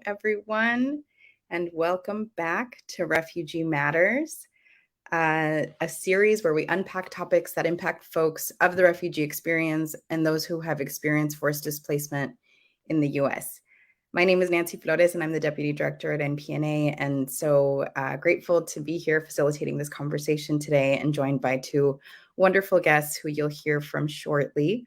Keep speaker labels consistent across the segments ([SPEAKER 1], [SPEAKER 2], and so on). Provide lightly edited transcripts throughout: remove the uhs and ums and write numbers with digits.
[SPEAKER 1] everyone, and welcome back to Refugee Matters, a series where we unpack topics that impact folks of the refugee experience and those who have experienced forced displacement in the U.S. My name is Nancy Flores, and I'm the Deputy Director at NPNA, and so grateful to be here facilitating this conversation today and joined by two wonderful guests who you'll hear from shortly.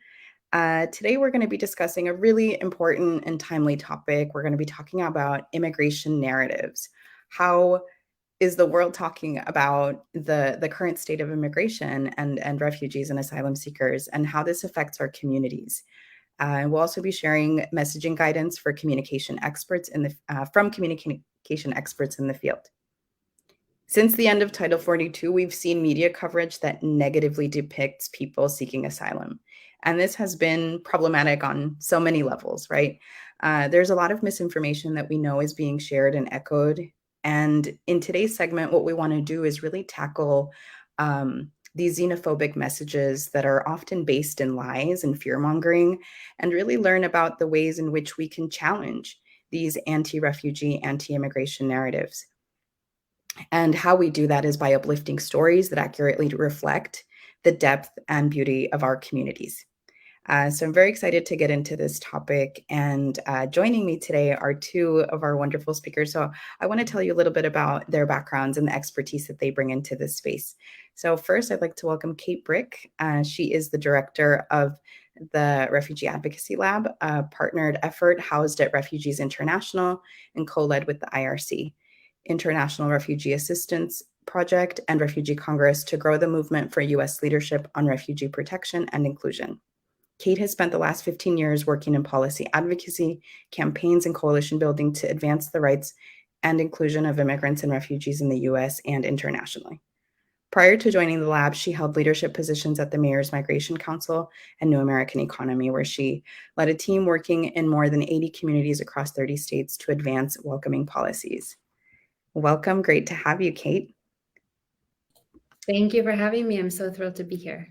[SPEAKER 1] Today, we're going to be discussing a really important and timely topic. We're going to be talking about immigration narratives. How is the world talking about the current state of immigration and refugees and asylum seekers, and how this affects our communities? We'll also be sharing messaging guidance for communication experts from communication experts in the field. Since the end of Title 42, we've seen media coverage that negatively depicts people seeking asylum. And this has been problematic on so many levels, right? There's a lot of misinformation that we know is being shared and echoed. And in today's segment, what we want to do is really tackle these xenophobic messages that are often based in lies and fear-mongering, and really learn about the ways in which we can challenge these anti-refugee, anti-immigration narratives. And how we do that is by uplifting stories that accurately reflect the depth and beauty of our communities. So I'm very excited to get into this topic. And joining me today are two of our wonderful speakers. So I want to tell you a little bit about their backgrounds and the expertise that they bring into this space. So first, I'd like to welcome Kate Brick. She is the director of the Refugee Advocacy Lab, a partnered effort housed at Refugees International and co-led with the IRC, International Refugee Assistance Project, and Refugee Congress to grow the movement for U.S. leadership on refugee protection and inclusion. Kate has spent the last 15 years working in policy advocacy, campaigns, and coalition building to advance the rights and inclusion of immigrants and refugees in the U.S. and internationally. Prior to joining the lab, she held leadership positions at the Mayor's Migration Council and New American Economy, where she led a team working in more than 80 communities across 30 states to advance welcoming policies. Welcome. Great to have you, Kate.
[SPEAKER 2] Thank you for having me. I'm so thrilled to be here.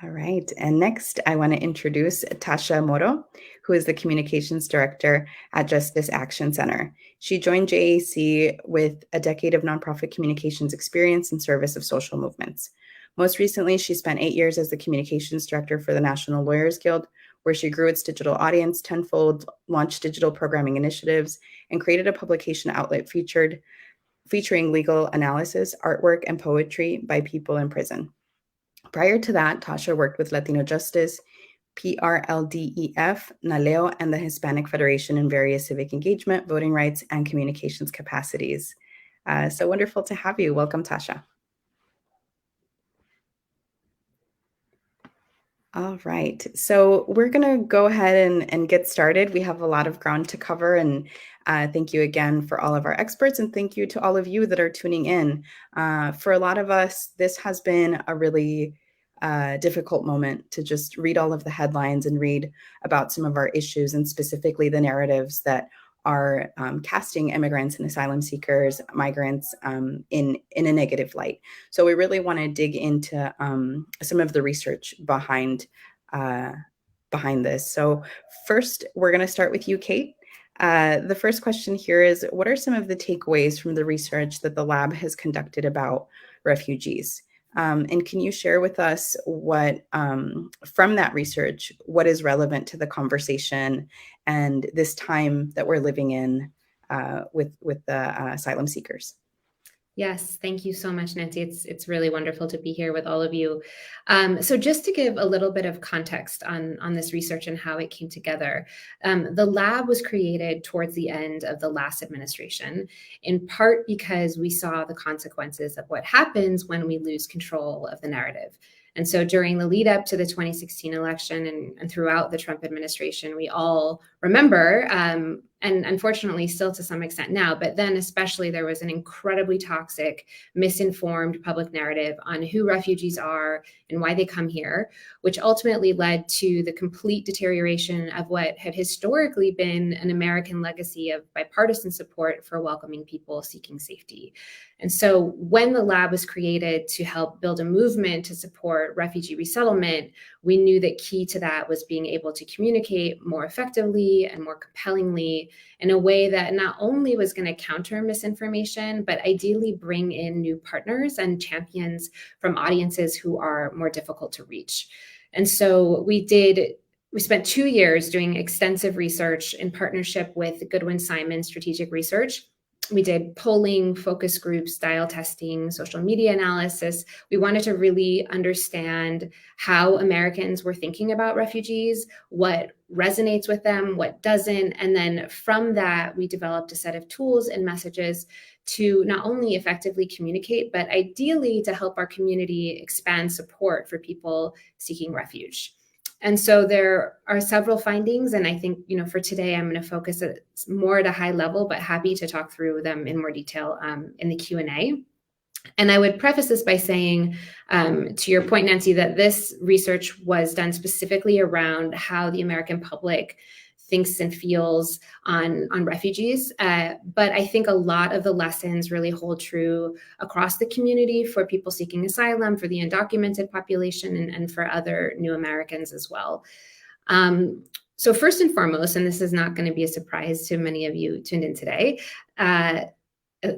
[SPEAKER 1] All right. And next, I want to introduce Tasha Moro, who is the Communications Director at Justice Action Center. She joined JAC with a decade of nonprofit communications experience in service of social movements. Most recently, she spent 8 years as the Communications Director for the National Lawyers Guild, where she grew its digital audience tenfold, launched digital programming initiatives, and created a publication outlet featuring legal analysis, artwork, and poetry by people in prison. Prior to that, Tasha worked with Latino Justice, PRLDEF, NALEO, and the Hispanic Federation in various civic engagement, voting rights, and communications capacities. So wonderful to have you. Welcome, Tasha. All right. So we're going to go ahead and get started. We have a lot of ground to cover, and thank you again for all of our experts, and thank you to all of you that are tuning in. For a lot of us, this has been a really difficult moment to just read all of the headlines and read about some of our issues, and specifically the narratives that are casting immigrants and asylum seekers, migrants in a negative light. So we really want to dig into some of the research behind this. So first, we're going to start with you, Kate. The first question here is, what are some of the takeaways from the research that the lab has conducted about refugees? And can you share with us what, from that research, what is relevant to the conversation and this time that we're living in with the asylum seekers?
[SPEAKER 2] Yes, thank you so much, Nancy. It's really wonderful to be here with all of you. So just to give a little bit of context on this research and how it came together, the lab was created towards the end of the last administration, in part because we saw the consequences of what happens when we lose control of the narrative. And so during the lead up to the 2016 election and throughout the Trump administration, we all remember, and unfortunately still to some extent now, but then especially there was an incredibly toxic, misinformed public narrative on who refugees are and why they come here, which ultimately led to the complete deterioration of what had historically been an American legacy of bipartisan support for welcoming people seeking safety. And so when the lab was created to help build a movement to support refugee resettlement, we knew that key to that was being able to communicate more effectively and more compellingly in a way that not only was going to counter misinformation, but ideally bring in new partners and champions from audiences who are more difficult to reach. And so we spent 2 years doing extensive research in partnership with Goodwin Simon Strategic Research. We did polling, focus groups, style testing, social media analysis. We wanted to really understand how Americans were thinking about refugees, what resonates with them, what doesn't. And then from that, we developed a set of tools and messages to not only effectively communicate, but ideally to help our community expand support for people seeking refuge. And so there are several findings, and I think, for today, I'm going to focus more at a high level, but happy to talk through them in more detail in the Q&A. And I would preface this by saying, to your point, Nancy, that this research was done specifically around how the American public thinks and feels on refugees. But I think a lot of the lessons really hold true across the community for people seeking asylum, for the undocumented population, and for other new Americans as well. So first and foremost, and this is not going to be a surprise to many of you tuned in today,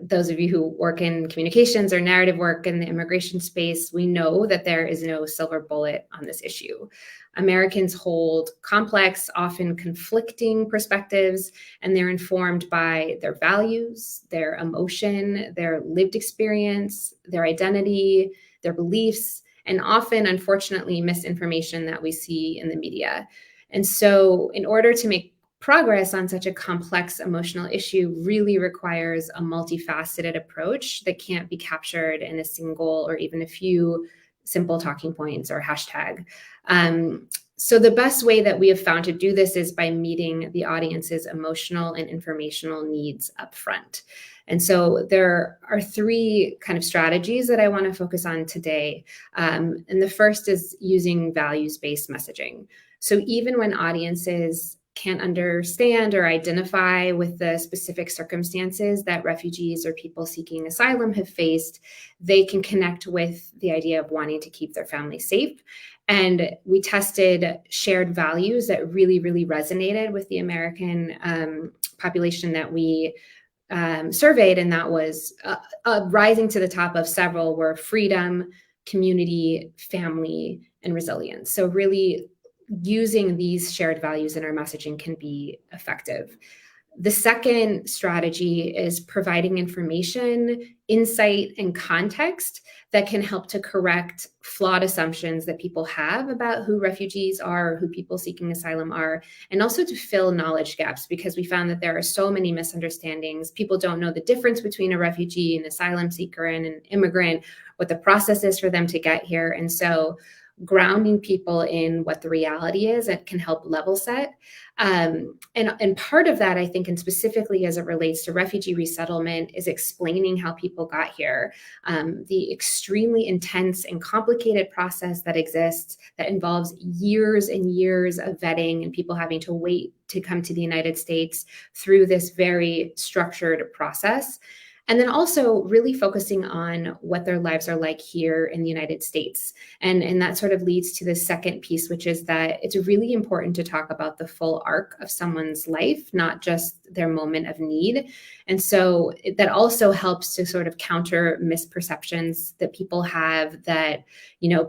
[SPEAKER 2] those of you who work in communications or narrative work in the immigration space, we know that there is no silver bullet on this issue. Americans hold complex, often conflicting perspectives, and they're informed by their values, their emotion, their lived experience, their identity, their beliefs, and often, unfortunately, misinformation that we see in the media. And so in order to make progress on such a complex emotional issue really requires a multifaceted approach that can't be captured in a single or even a few simple talking points or hashtag. So the best way that we have found to do this is by meeting the audience's emotional and informational needs up front. And so there are 3 kind of strategies that I want to focus on today. And the first is using values-based messaging. So even when audiences can't understand or identify with the specific circumstances that refugees or people seeking asylum have faced, they can connect with the idea of wanting to keep their family safe. And we tested shared values that really, really resonated with the American population that we surveyed, and that was rising to the top of several were freedom, community, family, and resilience. So really using these shared values in our messaging can be effective. The second strategy is providing information, insight, and context that can help to correct flawed assumptions that people have about who refugees are, who people seeking asylum are, and also to fill knowledge gaps, because we found that there are so many misunderstandings. People don't know the difference between a refugee, an asylum seeker, and an immigrant, what the process is for them to get here. And so grounding people in what the reality is, it can help level set. And part of that, I think, and specifically as it relates to refugee resettlement, is explaining how people got here, the extremely intense and complicated process that exists that involves years and years of vetting and people having to wait to come to the United States through this very structured process. And then also really focusing on what their lives are like here in the United States. And that sort of leads to the second piece, which is that it's really important to talk about the full arc of someone's life, not just their moment of need. And so that also helps to sort of counter misperceptions that people have that,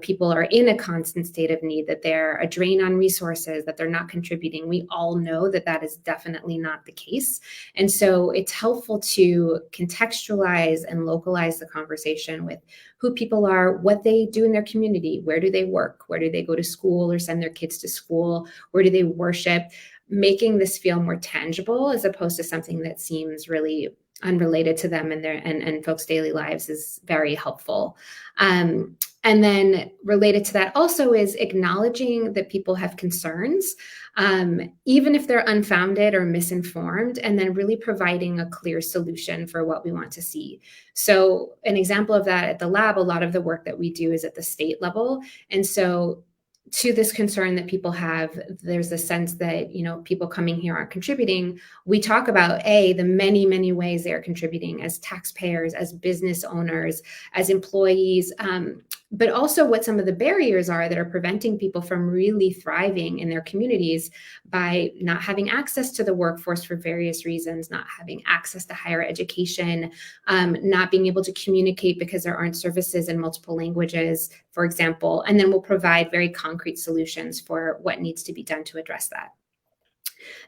[SPEAKER 2] people are in a constant state of need, that they're a drain on resources, that they're not contributing. We all know that that is definitely not the case. And so it's helpful to contextualize and localize the conversation with who people are, what they do in their community, where do they work, where do they go to school or send their kids to school, where do they worship, making this feel more tangible as opposed to something that seems really unrelated to them and their and folks' daily lives is very helpful. And then related to that also is acknowledging that people have concerns, even if they're unfounded or misinformed, and then really providing a clear solution for what we want to see. So an example of that at the lab, a lot of the work that we do is at the state level. And so to this concern that people have, there's a sense that, people coming here aren't contributing. We talk about, the many, many ways they are contributing as taxpayers, as business owners, as employees, but also what some of the barriers are that are preventing people from really thriving in their communities by not having access to the workforce for various reasons, not having access to higher education, not being able to communicate because there aren't services in multiple languages, for example. And then we'll provide very concrete solutions for what needs to be done to address that.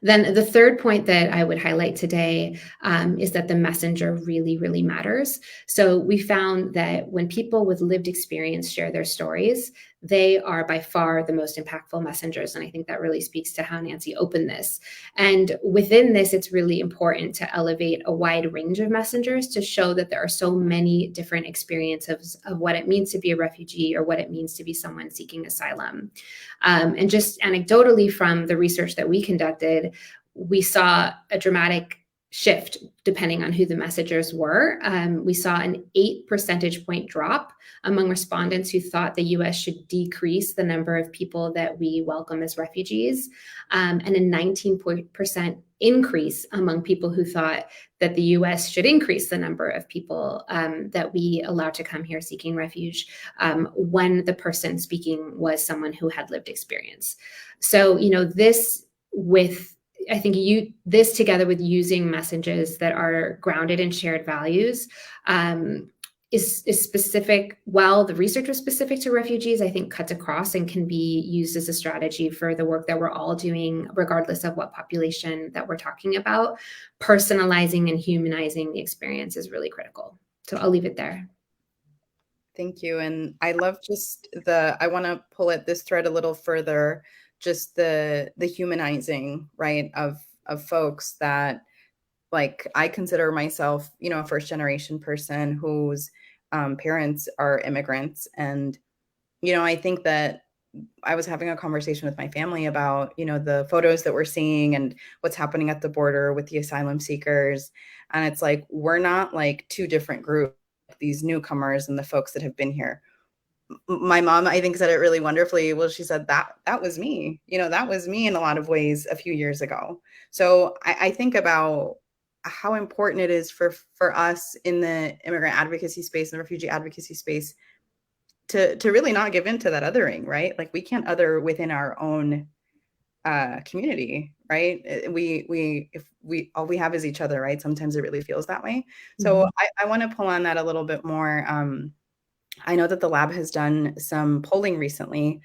[SPEAKER 2] Then the third point that I would highlight today is that the messenger really, really matters. So we found that when people with lived experience share their stories, they are by far the most impactful messengers. And I think that really speaks to how Nancy opened this. And within this, it's really important to elevate a wide range of messengers to show that there are so many different experiences of what it means to be a refugee or what it means to be someone seeking asylum. And just anecdotally from the research that we conducted, we saw a dramatic shift depending on who the messengers were. We saw an 8 percentage point drop among respondents who thought the US should decrease the number of people that we welcome as refugees, and a 19% increase among people who thought that the US should increase the number of people that we allow to come here seeking refuge when the person speaking was someone who had lived experience. So, this with I think this together with using messages that are grounded in shared values is specific. While the research was specific to refugees, I think cuts across and can be used as a strategy for the work that we're all doing, regardless of what population that we're talking about. Personalizing and humanizing the experience is really critical. So I'll leave it there.
[SPEAKER 1] Thank you. And I love I want to pull at this thread a little further, just the humanizing, right, of folks that, like, I consider myself, a first generation person whose parents are immigrants. And, I think that I was having a conversation with my family about, the photos that we're seeing and what's happening at the border with the asylum seekers. And it's like, we're not like two different groups, these newcomers and the folks that have been here. My mom, I think, said it really wonderfully. Well, she said that was me, that was me in a lot of ways a few years ago. So I think about how important it is for us in the immigrant advocacy space and refugee advocacy space to really not give in to that othering, right? Like, we can't other within our own community, right? If all we have is each other, right? Sometimes it really feels that way. So I want to pull on that a little bit more. I know that the lab has done some polling recently,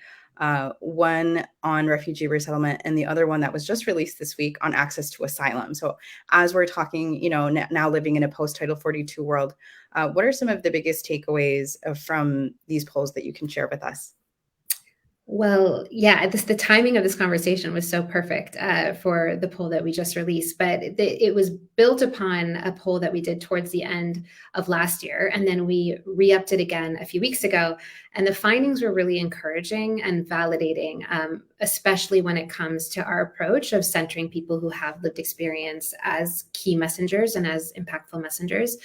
[SPEAKER 1] one on refugee resettlement and the other one that was just released this week on access to asylum. So as we're talking, now living in a post-Title 42 world, what are some of the biggest takeaways from these polls that you can share with us?
[SPEAKER 2] Well, yeah, the timing of this conversation was so perfect for the poll that we just released, but it was built upon a poll that we did towards the end of last year, and then we re-upped it again a few weeks ago, and the findings were really encouraging and validating, especially when it comes to our approach of centering people who have lived experience as key messengers and as impactful messengers.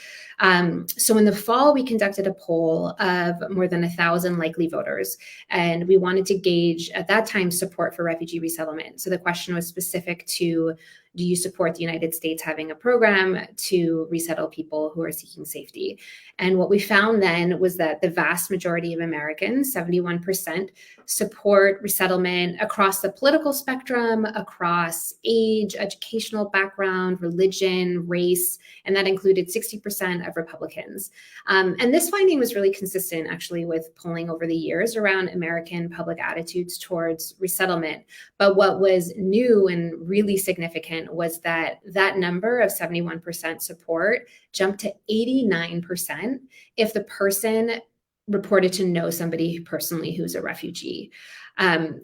[SPEAKER 2] So in the fall, we conducted a poll of more than 1,000 likely voters, and we wanted to gauge at that time support for refugee resettlement. So the question was specific to, do you support the United States having a program to resettle people who are seeking safety? And what we found then was that the vast majority of Americans, 71%, support resettlement across the political spectrum, across age, educational background, religion, race, and that included 60% of Republicans. And this finding was really consistent, actually, with polling over the years around American public attitudes towards resettlement. But what was new and really significant was that number of 71% support jumped to 89% if the person reported to know somebody personally who's a refugee.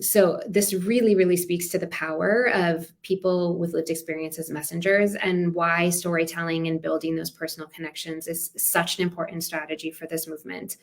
[SPEAKER 2] So this really, really speaks to the power of people with lived experience as messengers, and why storytelling and building those personal connections is such an important strategy for this movement.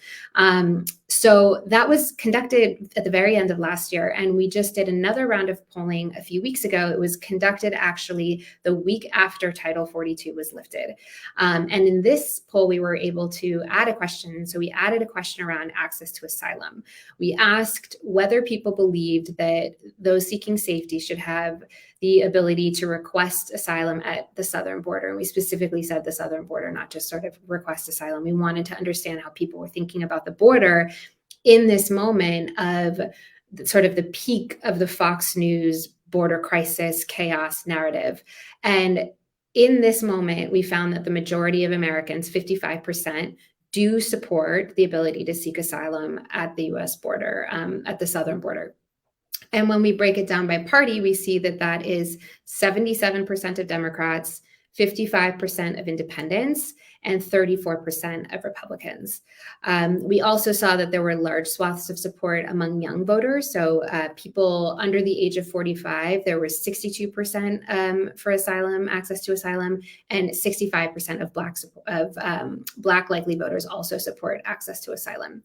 [SPEAKER 2] So that was conducted at the very end of last year, and we just did another round of polling a few weeks ago. It was conducted actually the week after Title 42 was lifted. And in this poll, we were able to add a question. So we added a question around access to asylum. We asked whether people believed that those seeking safety should have the ability to request asylum at the southern border. And we specifically said the southern border, not just sort of request asylum. We wanted to understand how people were thinking about the border in this moment of sort of the peak of the Fox News border crisis chaos narrative. And in this moment, we found that the majority of Americans, 55%, do support the ability to seek asylum at the US border, at the southern border. And when we break it down by party, we see that that is 77% of Democrats, 55% of independents, and 34% of Republicans. We also saw that there were large swaths of support among young voters. So people under the age of 45, there was 62% for asylum, access to asylum, and 65% of Black likely voters also support access to asylum.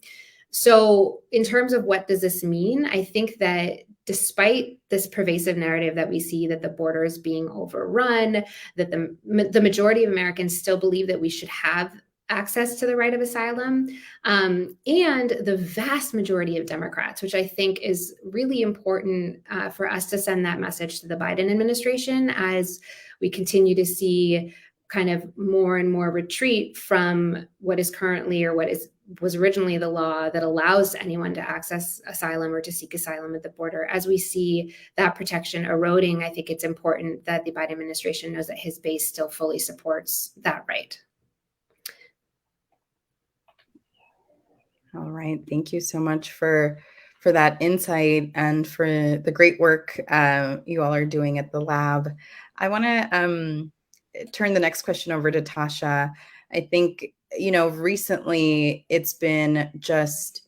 [SPEAKER 2] So in terms of what does this mean, I think that despite this pervasive narrative that we see that the border is being overrun, that the majority of Americans still believe that we should have access to the right of asylum, and the vast majority of Democrats, which I think is really important for us to send that message to the Biden administration as we continue to see kind of more and more retreat from what is currently or was originally the law that allows anyone to access asylum or to seek asylum at the border. As we see that protection eroding, I think it's important that the Biden administration knows that his base still fully supports that right.
[SPEAKER 1] All right. Thank you so much for that insight and for the great work you all are doing at the lab. I want to turn the next question over to Tasha. I think, recently it's been just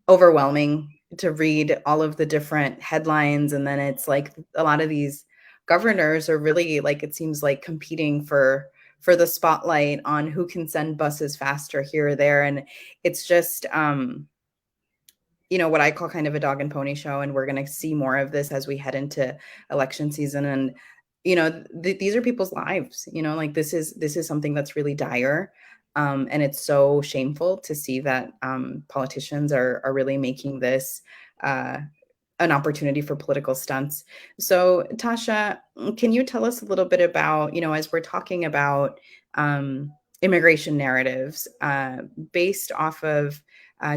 [SPEAKER 1] overwhelming to read all of the different headlines. And then it's like a lot of these governors are really, like, it seems like competing for the spotlight on who can send buses faster here or there. And it's just, what I call kind of a dog and pony show. And we're going to see more of this as we head into election season. And, these are people's lives, like this is something that's really dire. And it's so shameful to see that politicians are really making this an opportunity for political stunts. So, Tasha, can you tell us a little bit about, as we're talking about immigration narratives based off of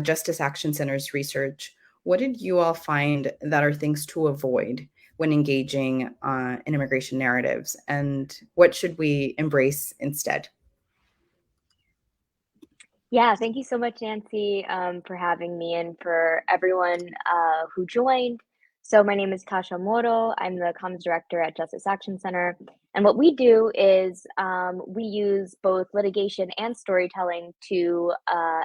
[SPEAKER 1] Justice Action Center's research, what did you all find that are things to avoid when engaging in immigration narratives, and what should we embrace instead?
[SPEAKER 3] Yeah, thank you so much, Nancy, for having me and for everyone who joined. So my name is Tasha Moro. I'm the comms director at Justice Action Center. And what we do is we use both litigation and storytelling to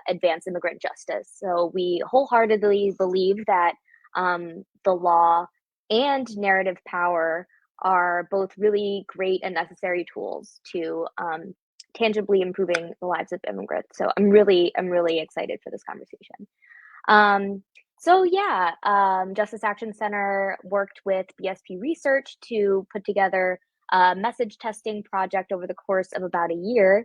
[SPEAKER 3] advance immigrant justice. So we wholeheartedly believe that the law and narrative power are both really great and necessary tools to tangibly improving the lives of immigrants. So I'm really excited for this conversation. Justice Action Center worked with BSP Research to put together a message testing project over the course of about a year.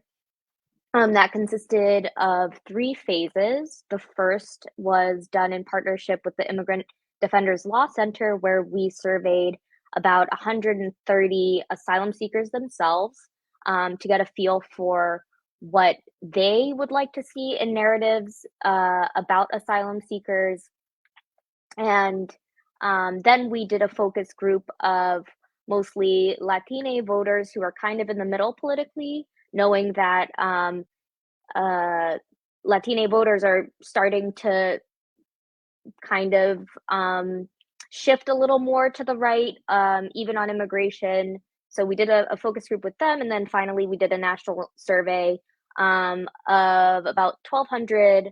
[SPEAKER 3] That consisted of 3 phases. The first was done in partnership with the Immigrant Defenders Law Center, where we surveyed about 130 asylum seekers themselves to get a feel for what they would like to see in narratives about asylum seekers. And then we did a focus group of mostly Latina voters who are kind of in the middle politically, knowing that Latina voters are starting to kind of shift a little more to the right, even on immigration. So we did a focus group with them. And then finally, we did a national survey of about 1,200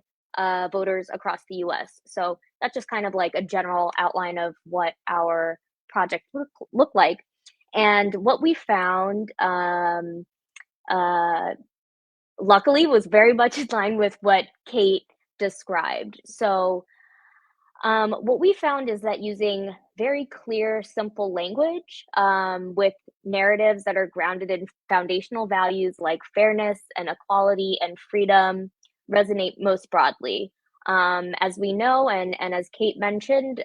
[SPEAKER 3] voters across the US. So that's just kind of like a general outline of what our project looked like. And what we found, luckily, was very much in line with what Kate described. So what we found is that using very clear, simple language with narratives that are grounded in foundational values like fairness and equality and freedom resonate most broadly. As we know, and as Kate mentioned,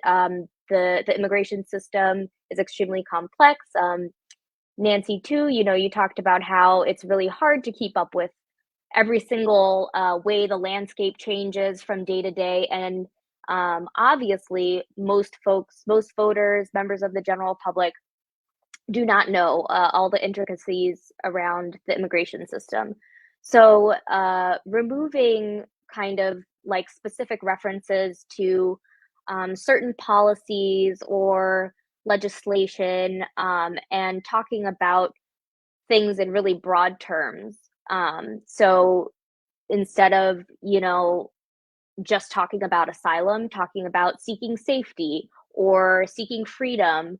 [SPEAKER 3] the immigration system is extremely complex. Nancy, too, you talked about how it's really hard to keep up with every single way the landscape changes from day to day. And obviously most voters, members of the general public do not know all the intricacies around the immigration system. So removing kind of like specific references to certain policies or legislation, and talking about things in really broad terms. So instead of, just talking about asylum, talking about seeking safety or seeking freedom,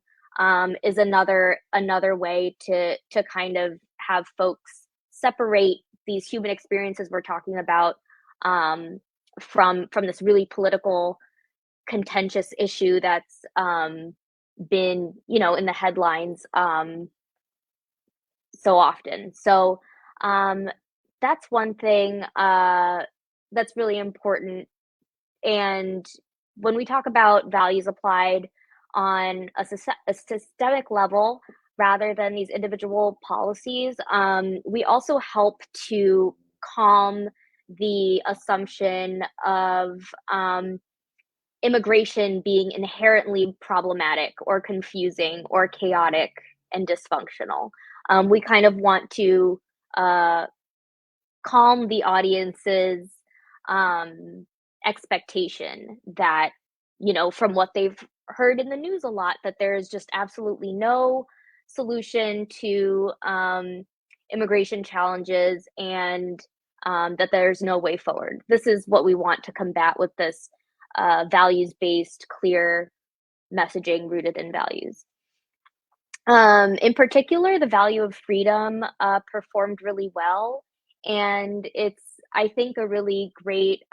[SPEAKER 3] is another way to kind of have folks separate these human experiences we're talking about, from this really political, contentious issue that's been, in the headlines so often. So that's one thing that's really important. And when we talk about values applied on a systemic level rather than these individual policies, we also help to calm the assumption of immigration being inherently problematic or confusing or chaotic and dysfunctional. We kind of want to calm the audience's expectation that, from what they've heard in the news a lot, that there is just absolutely no solution to immigration challenges, and that there's no way forward. This is what we want to combat with this values-based, clear messaging rooted in values. In particular, the value of freedom performed really well, and it's, I think, a really great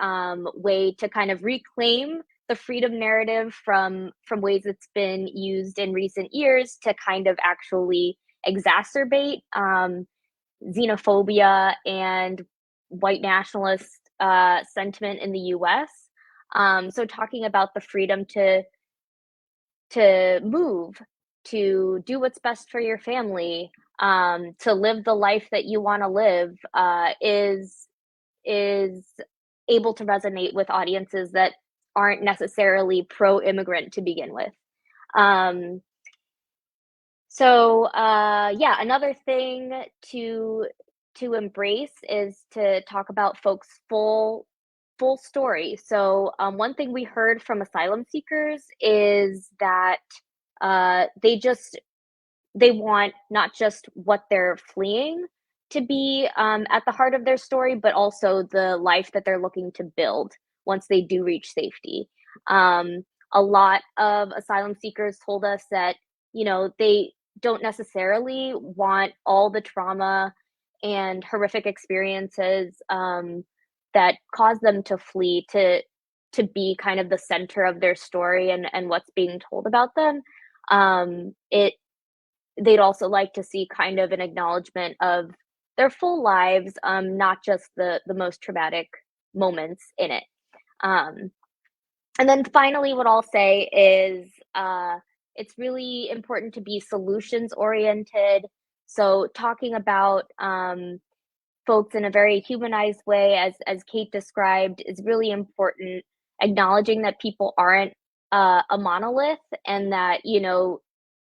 [SPEAKER 3] way to kind of reclaim the freedom narrative from ways it's been used in recent years to kind of actually exacerbate xenophobia and white nationalist sentiment in the U.S. So talking about the freedom to move, to do what's best for your family, to live the life that you want to live, is able to resonate with audiences that aren't necessarily pro-immigrant to begin with. Yeah, another thing to embrace is to talk about folks' full story. So one thing we heard from asylum seekers is that they want not just what they're fleeing to be at the heart of their story, but also the life that they're looking to build once they do reach safety. A lot of asylum seekers told us that, they don't necessarily want all the trauma and horrific experiences that cause them to flee to be kind of the center of their story and what's being told about them. They'd also like to see kind of an acknowledgement of their full lives, not just the most traumatic moments in it. And then finally, what I'll say is it's really important to be solutions oriented. So talking about folks in a very humanized way, as Kate described, is really important. Acknowledging that people aren't a monolith, and that,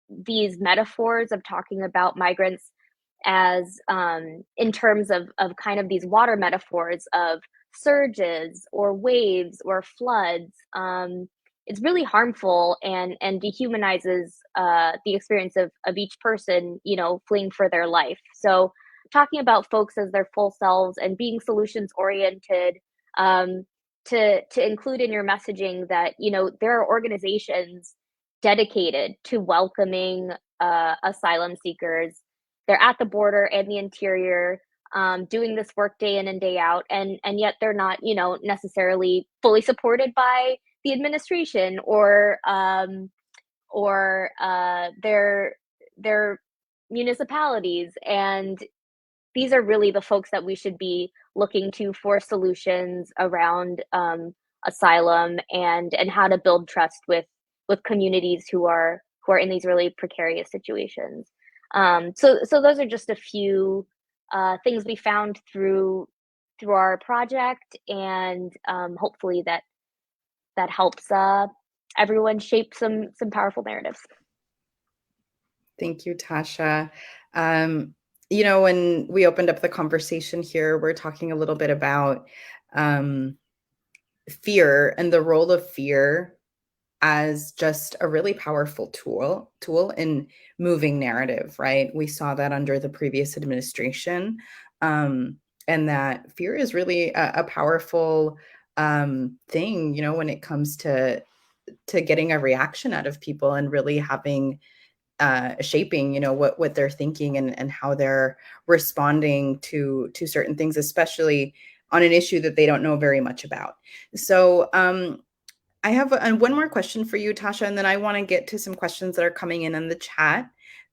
[SPEAKER 3] these metaphors of talking about migrants as in terms of kind of these water metaphors of surges or waves or floods, it's really harmful and dehumanizes the experience of each person, fleeing for their life. So talking about folks as their full selves and being solutions oriented, to include in your messaging that, there are organizations dedicated to welcoming asylum seekers. They're at the border and the interior, doing this work day in and day out, and yet they're not, necessarily fully supported by the administration or their municipalities. And these are really the folks that we should be looking to for solutions around asylum and how to build trust with communities who are in these really precarious situations. So those are just a few things we found through our project, and hopefully that that helps everyone shape some powerful narratives.
[SPEAKER 1] Thank you, Tasha. When we opened up the conversation here, we're talking a little bit about fear and the role of fear as just a really powerful tool in moving narrative, right? We saw that under the previous administration, and that fear is really a powerful thing, when it comes to getting a reaction out of people and really having shaping, what they're thinking and how they're responding to certain things, especially on an issue that they don't know very much about. So I have one more question for you, Tasha, and then I want to get to some questions that are coming in the chat.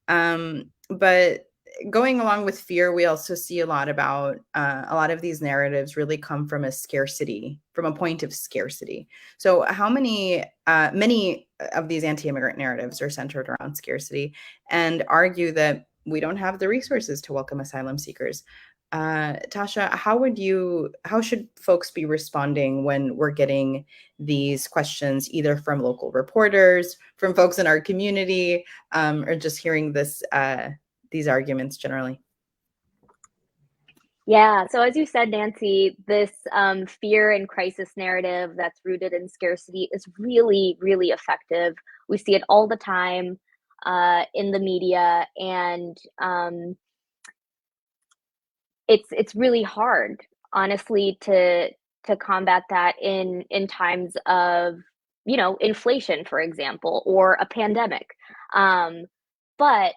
[SPEAKER 1] But going along with fear, we also see a lot of these narratives really come from a point of scarcity. So how many of these anti-immigrant narratives are centered around scarcity and argue that we don't have the resources to welcome asylum seekers? Tasha, how should folks be responding when we're getting these questions, either from local reporters, from folks in our community, or just hearing these arguments generally?
[SPEAKER 3] Yeah, so as you said, Nancy, this fear and crisis narrative that's rooted in scarcity is really, really effective. We see it all the time in the media, and it's really hard, honestly, to combat that in times of inflation, for example, or a pandemic. But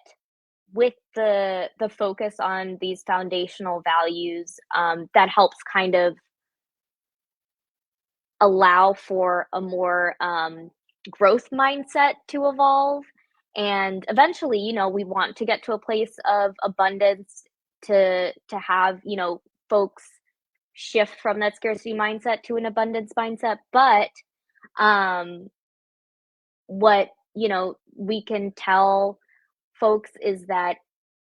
[SPEAKER 3] with the focus on these foundational values, that helps kind of allow for a more growth mindset to evolve. And eventually, we want to get to a place of abundance to have, folks shift from that scarcity mindset to an abundance mindset. But um, what, we can tell folks is that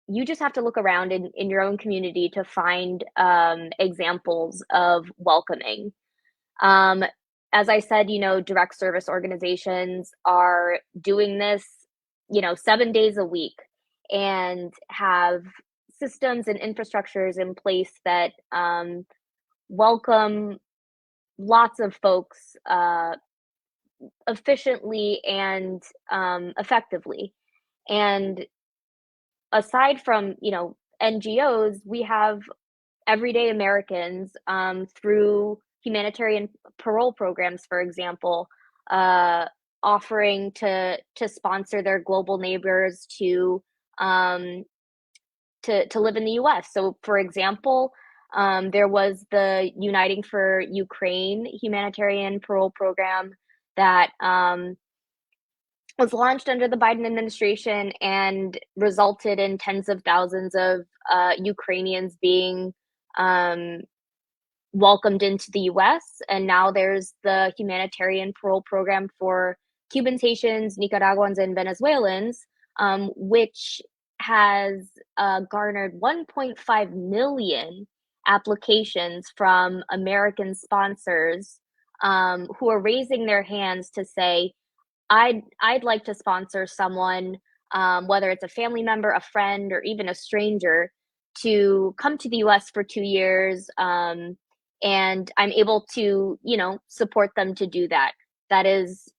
[SPEAKER 3] you just have to look around in your own community to find examples of welcoming. Um, as I said, direct service organizations are doing this, 7 days a week and have systems and infrastructures in place that welcome lots of folks efficiently and effectively. And aside from, NGOs, we have everyday Americans through humanitarian parole programs, for example, uh, offering to sponsor their global neighbors um, to live in the U.S. So, for example, there was the Uniting for Ukraine humanitarian parole program that was launched under the Biden administration and resulted in tens of thousands of Ukrainians being um, welcomed into the US. And now there's the humanitarian parole program for Cubans, Haitians, Nicaraguans, and Venezuelans, which has garnered 1.5 million applications from American sponsors who are raising their hands to say, I'd like to sponsor someone, whether it's a family member, a friend, or even a stranger, to come to the U.S. for 2 years, and I'm able to, support them to do that. That is,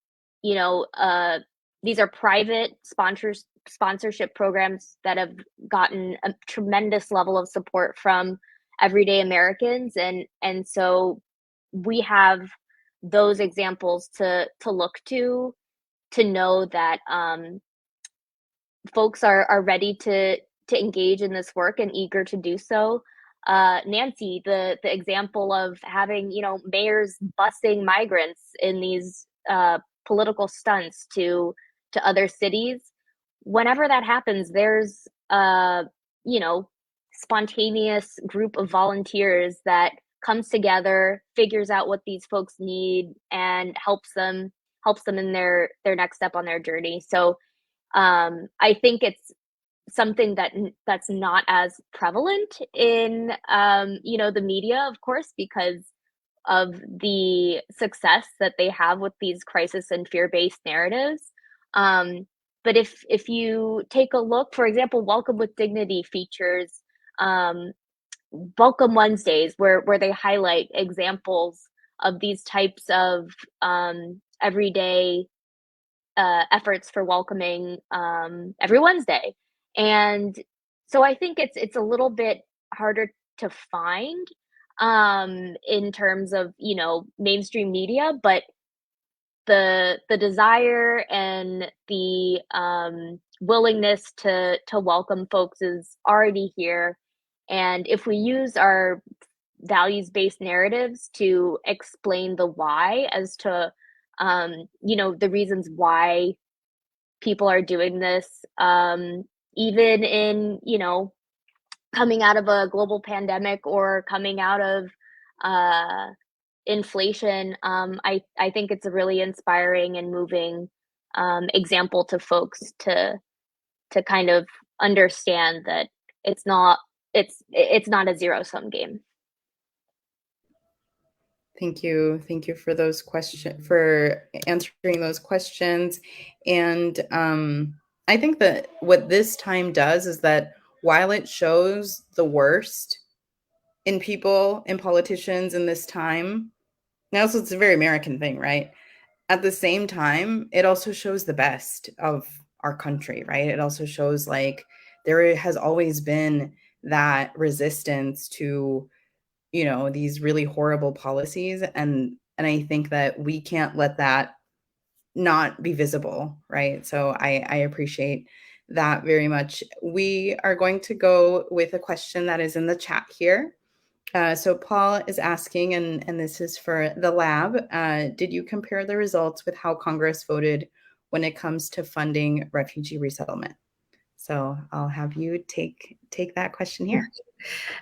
[SPEAKER 3] you know, uh, these are private sponsorship programs that have gotten a tremendous level of support from everyday Americans, and so we have those examples to look to know that folks are ready to engage in this work and eager to do so. Nancy, the example of having mayors busing migrants in these political stunts to other cities. Whenever that happens, there's you know spontaneous group of volunteers that comes together, figures out what these folks need, and helps them in their next step on their journey. So I think it's something that's not as prevalent in the media, of course, because the success that they have with these crisis and fear-based narratives. But if you take a look, for example, Welcome with Dignity features Welcome Wednesdays, where they highlight examples of these types of everyday efforts for welcoming every Wednesday. And so I think it's a little bit harder to find in terms of, you know, mainstream media, but the desire and the willingness to welcome folks is already here. And if we use our values-based narratives to explain the why as to you know, the reasons why people are doing this, even in, you know, coming out of a global pandemic or coming out of uh, inflation, I think it's a really inspiring and moving example to folks to kind of understand that it's not it's not a zero-sum game.
[SPEAKER 1] Thank you. Thank you for those questions, for answering those questions. And I think that what this time does is that while it shows the worst in people and politicians in this time, now so it's a very American thing, right? At the same time, it also shows the best of our country, right? It also shows like there has always been that resistance to, you know, these really horrible policies, and I think that we can't let that not be visible, right? So I appreciate that very much. We are going to go with a question that is in the chat here. So Paul is asking, and this is for the lab, did you compare the results with how Congress voted when it comes to funding refugee resettlement? So I'll have you take that question here.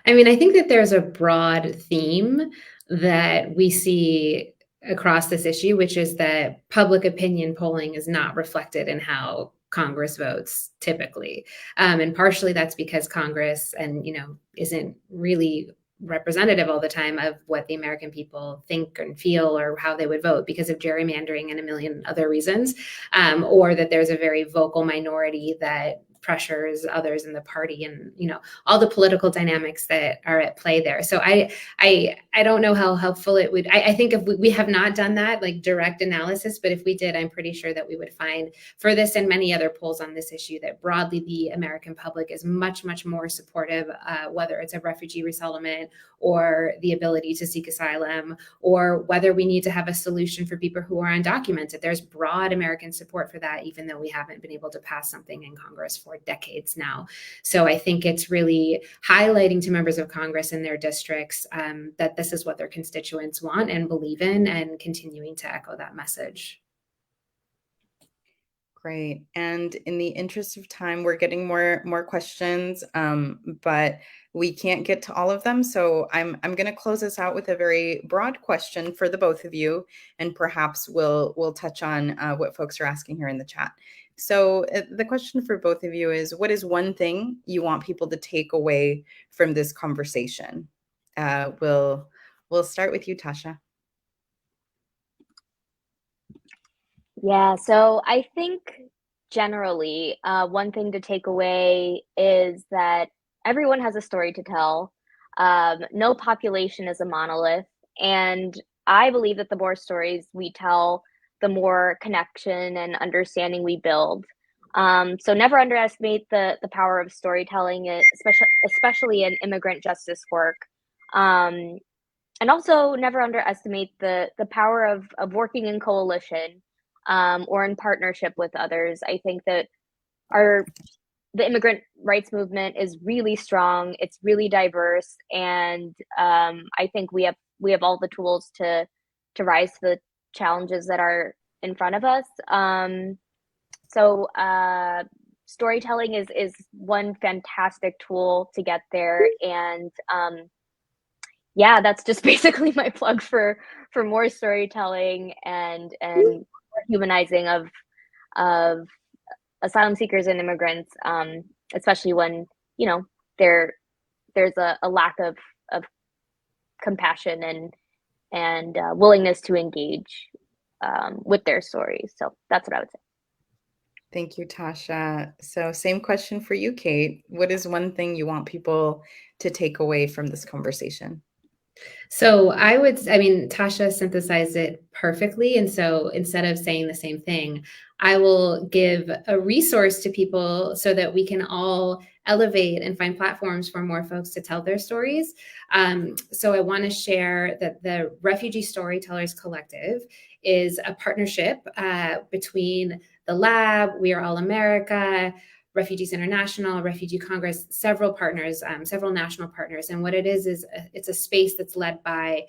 [SPEAKER 2] I mean, I think that there's a broad theme that we see across this issue, which is that public opinion polling is not reflected in how Congress votes typically. And partially that's because Congress and, you know, isn't really representative all the time of what the American people think and feel or how they would vote because of gerrymandering and a million other reasons, or that there's a very vocal minority that pressures others in the party and, you know, all the political dynamics that are at play there. So I don't know how helpful it would. I think if we have not done that like direct analysis, but if we did, I'm pretty sure that we would find for this and many other polls on this issue that broadly the American public is much, much more supportive, whether it's a refugee resettlement or the ability to seek asylum, or whether we need to have a solution for people who are undocumented. There's broad American support for that, even though we haven't been able to pass something in Congress for decades now. So I think it's really highlighting to members of Congress in their districts that this is what their constituents want and believe in, and continuing to echo that message.
[SPEAKER 1] Great. And in the interest of time, we're getting more questions, but we can't get to all of them. So I'm going to close us out with a very broad question for the both of you, and perhaps we'll touch on what folks are asking here in the chat. So the question for both of you is, what is one thing you want people to take away from this conversation? We'll start with you, Tasha.
[SPEAKER 3] Yeah, so I think generally, one thing to take away is that everyone has a story to tell. No population is a monolith, and I believe that the more stories we tell, the more connection and understanding we build. So never underestimate the power of storytelling, especially in immigrant justice work. Um, and also never underestimate the power of working in coalition or in partnership with others. I think that the immigrant rights movement is really strong. It's really diverse, and I think we have all the tools to rise to the challenges that are in front of us. So storytelling is one fantastic tool to get there, and yeah, that's just basically my plug for more storytelling and more humanizing of asylum seekers and immigrants, especially when, you know, there's a lack of compassion and willingness to engage with their stories. So that's what I would say.
[SPEAKER 1] Thank you, Tasha. So same question for you, Kate. What is one thing you want people to take away from this conversation?
[SPEAKER 2] So Tasha synthesized it perfectly. And so instead of saying the same thing, I will give a resource to people so that we can all elevate and find platforms for more folks to tell their stories. So I want to share that the Refugee Storytellers Collective is a partnership between the Lab, We Are All America, Refugees International, Refugee Congress, several partners, several national partners. And what it is it's a space that's led by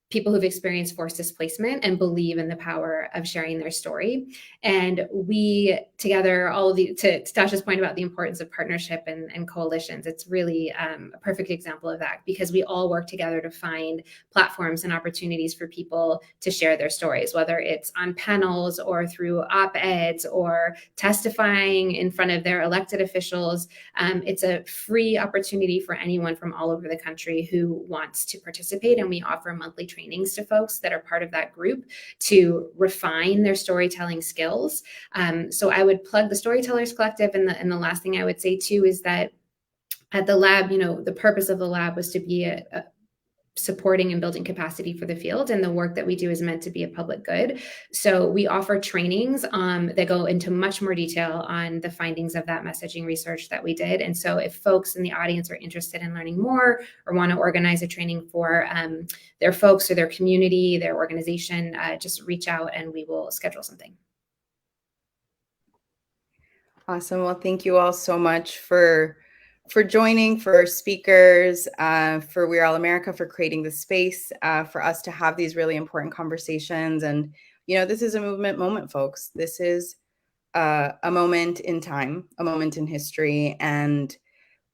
[SPEAKER 2] people who've experienced forced displacement and believe in the power of sharing their story. And we together, all of the, to Tasha's point about the importance of partnership and coalitions, it's really a perfect example of that, because we all work together to find platforms and opportunities for people to share their stories, whether it's on panels or through op-eds or testifying in front of their elected officials. It's a free opportunity for anyone from all over the country who wants to participate. And we offer monthly trainings to folks that are part of that group to refine their storytelling skills. So I would plug the Storytellers Collective. And the last thing I would say too is that at the lab, the purpose of the lab was to be a supporting and building capacity for the field, and the work that we do is meant to be a public good. So we offer trainings that go into much more detail on the findings of that messaging research that we did. And so if folks in the audience are interested in learning more or want to organize a training for their folks or their community, their organization, just reach out and we will schedule something.
[SPEAKER 1] Awesome. Well, thank you all so much for joining, for our speakers, for We Are All America, for creating the space for us to have these really important conversations. And, this is a movement moment, folks. This is a moment in time, a moment in history. And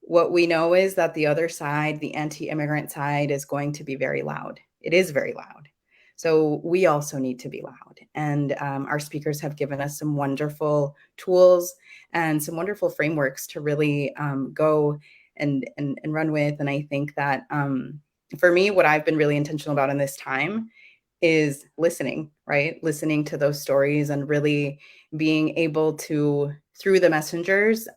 [SPEAKER 1] what we know is that the other side, the anti-immigrant side, is going to be very loud. It is very loud. So we also need to be loud. And our speakers have given us some wonderful tools and some wonderful frameworks to really go and run with. And I think that for me, what I've been really intentional about in this time is listening, right? Listening to those stories and really being able to, through the messengers,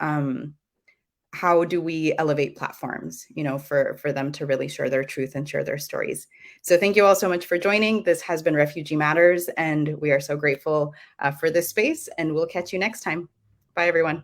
[SPEAKER 1] how do we elevate platforms, for them to really share their truth and share their stories. So thank you all so much for joining. This has been Refugee Matters, and we are so grateful for this space, and we'll catch you next time. Bye, everyone.